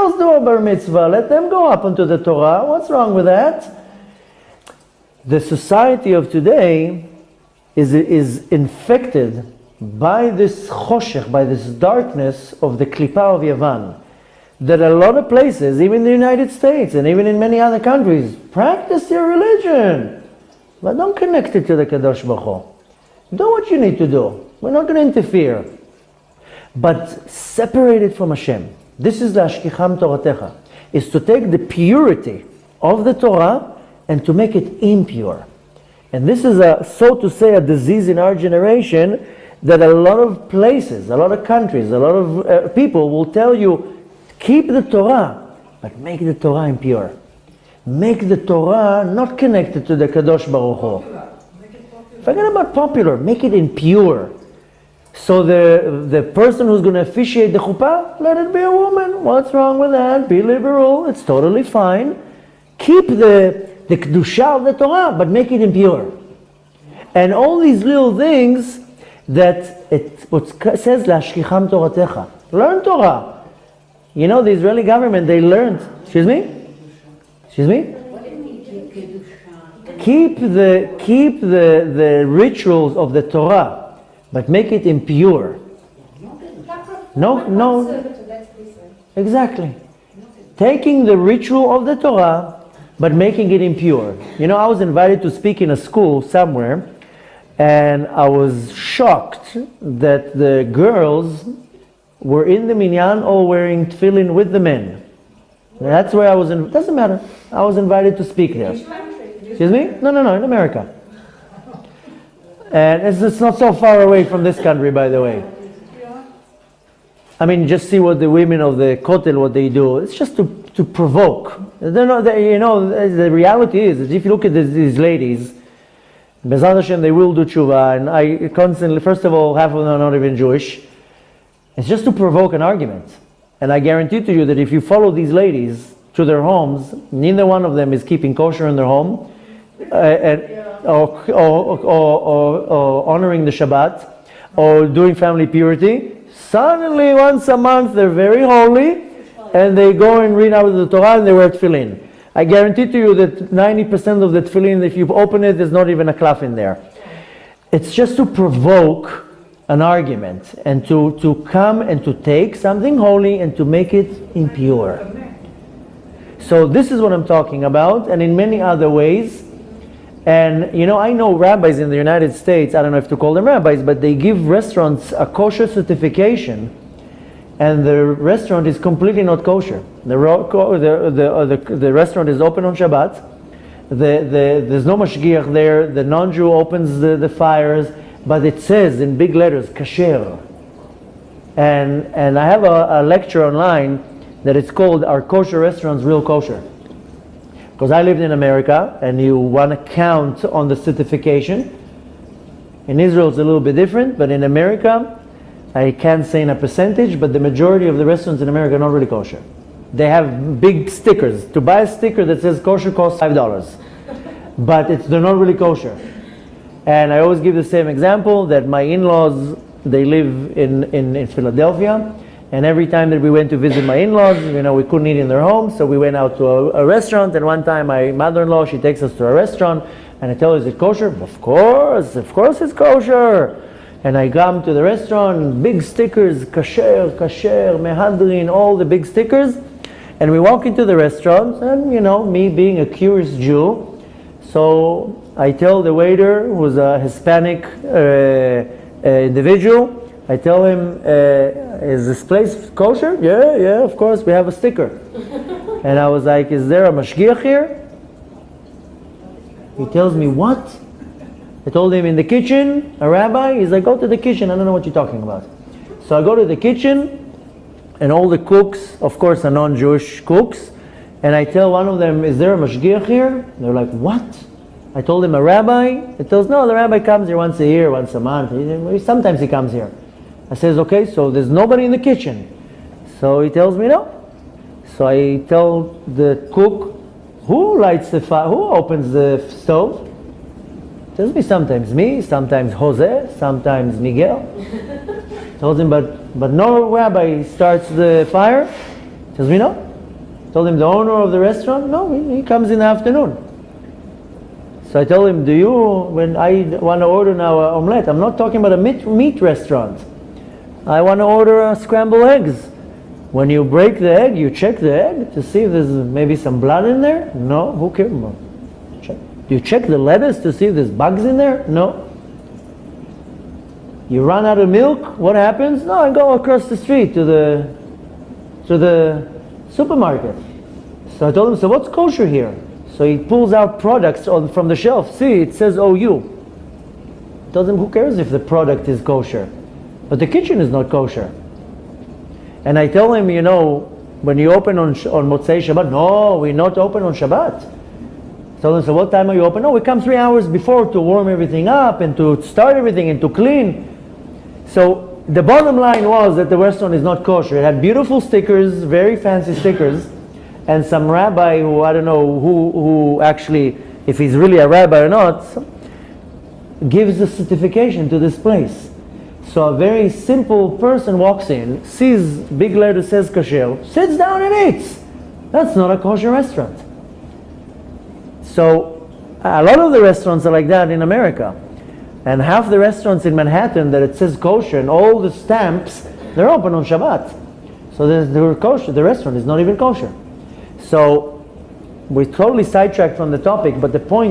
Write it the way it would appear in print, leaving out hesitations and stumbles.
girls do a bar mitzvah. Let them go up onto the Torah. What's wrong with that? The society of today is infected by this choshech, by this darkness of the klipa of Yavan. That a lot of places, even in the United States and even in many other countries, practice your religion, but don't connect it to the Kadosh Baruch Hu. Do what you need to do. We're not going to interfere. But separate it from Hashem. This is the Ashkicham Toratecha, is to take the purity of the Torah and to make it impure. And this is so to say, a disease in our generation, that a lot of places, a lot of countries, a lot of people will tell you, keep the Torah, but make the Torah impure. Make the Torah not connected to the Kadosh Baruch Hu. Forget about popular, make it impure. So the person who's going to officiate the chuppah, let it be a woman. What's wrong with that? Be liberal, it's totally fine. Keep the kedusha of the Torah, but make it impure. And all these little things that what says, Lashkicham Toratecha. Learn Torah. You know, the Israeli government, they learned, excuse me? Keep the rituals of the Torah, but make it impure. No. Exactly. Taking the ritual of the Torah, but making it impure. You know, I was invited to speak in a school somewhere, and I was shocked that the girls were in the minyan all wearing tefillin with the men. That's where I was in. Doesn't matter. I was invited to speak there. Excuse me? No, in America. And it's not so far away from this country, by the way. I mean, just see what the women of the Kotel, what they do. It's just to provoke. They're not, the reality is that if you look at these ladies, B'ezrat Hashem, they will do tshuva, and I constantly, first of all, half of them are not even Jewish. It's just to provoke an argument. And I guarantee to you that if you follow these ladies to their homes, neither one of them is keeping kosher in their home, or honoring the Shabbat, or doing family purity. Suddenly, once a month, they're very holy, and they go and read out of the Torah and they wear tefillin. I guarantee to you that 90% of the tefillin, if you open it, there's not even a klaf in there. It's just to provoke an argument, and to come and to take something holy and to make it impure. So this is what I'm talking about, and in many other ways. And you know, I know rabbis in the United States, I don't know if to call them rabbis, but they give restaurants a kosher certification, and the restaurant is completely not kosher. The restaurant is open on Shabbat, there's no mashgiach there, the non-Jew opens the fires, but it says in big letters, kosher. And I have a lecture online that it's called, Are Kosher Restaurants Real Kosher? Because I lived in America, and you want to count on the certification. In Israel it's a little bit different, but in America, I can't say in a percentage, but the majority of the restaurants in America are not really kosher. They have big stickers. To buy a sticker that says kosher costs $5, but they're not really kosher. And I always give the same example, that my in-laws, they live in Philadelphia, and every time that we went to visit my in-laws, you know, we couldn't eat in their home, so we went out to a restaurant, and one time my mother-in-law, she takes us to a restaurant, and I tell her, is it kosher? Of course it's kosher. And I come to the restaurant, big stickers, kasher, mehadrin, all the big stickers, and we walk into the restaurant, and you know, me being a curious Jew, so I tell the waiter, who's a Hispanic individual, I tell him, is this place kosher? Yeah, of course, we have a sticker. And I was like, is there a mashgiach here? He tells me, what? I told him, in the kitchen, a rabbi. He's like, go to the kitchen, I don't know what you're talking about. So I go to the kitchen, and all the cooks, of course, are non-Jewish cooks, and I tell one of them, is there a mashgiach here? They're like, what? I told him, a rabbi? He tells, no, the rabbi comes here once a year, once a month. Sometimes he comes here. I says, okay, so there's nobody in the kitchen. So he tells me no. So I tell the cook, who lights the fire, who opens the stove? He tells me sometimes Jose, sometimes Miguel. Tells him, but no rabbi starts the fire? He tells me no. Told him, the owner of the restaurant? No, he comes in the afternoon. So I told him, when I want to order now an omelette, I'm not talking about a meat restaurant. I want to order scrambled eggs. When you break the egg, you check the egg to see if there's maybe some blood in there? No, who cares? Check. Do you check the lettuce to see if there's bugs in there? No. You run out of milk, what happens? No, I go across the street to the supermarket. So I told him, so what's kosher here? So he pulls out products from the shelf. See, it says OU. I told him, who cares if the product is kosher? But the kitchen is not kosher. And I tell him, when you open on Motzei Shabbat, no, we're not open on Shabbat. I told him, so what time are you open? No, we come 3 hours before to warm everything up and to start everything and to clean. So the bottom line was that the restaurant is not kosher. It had beautiful stickers, very fancy stickers, and some rabbi who, I don't know who actually, if he's really a rabbi or not, gives a certification to this place. So a very simple person walks in, sees big letter says kosher, sits down and eats. That's not a kosher restaurant. So a lot of the restaurants are like that in America. And half the restaurants in Manhattan that it says kosher and all the stamps, they're open on Shabbat. So they're kosher. The restaurant is not even kosher. So we're totally sidetracked from the topic, but the point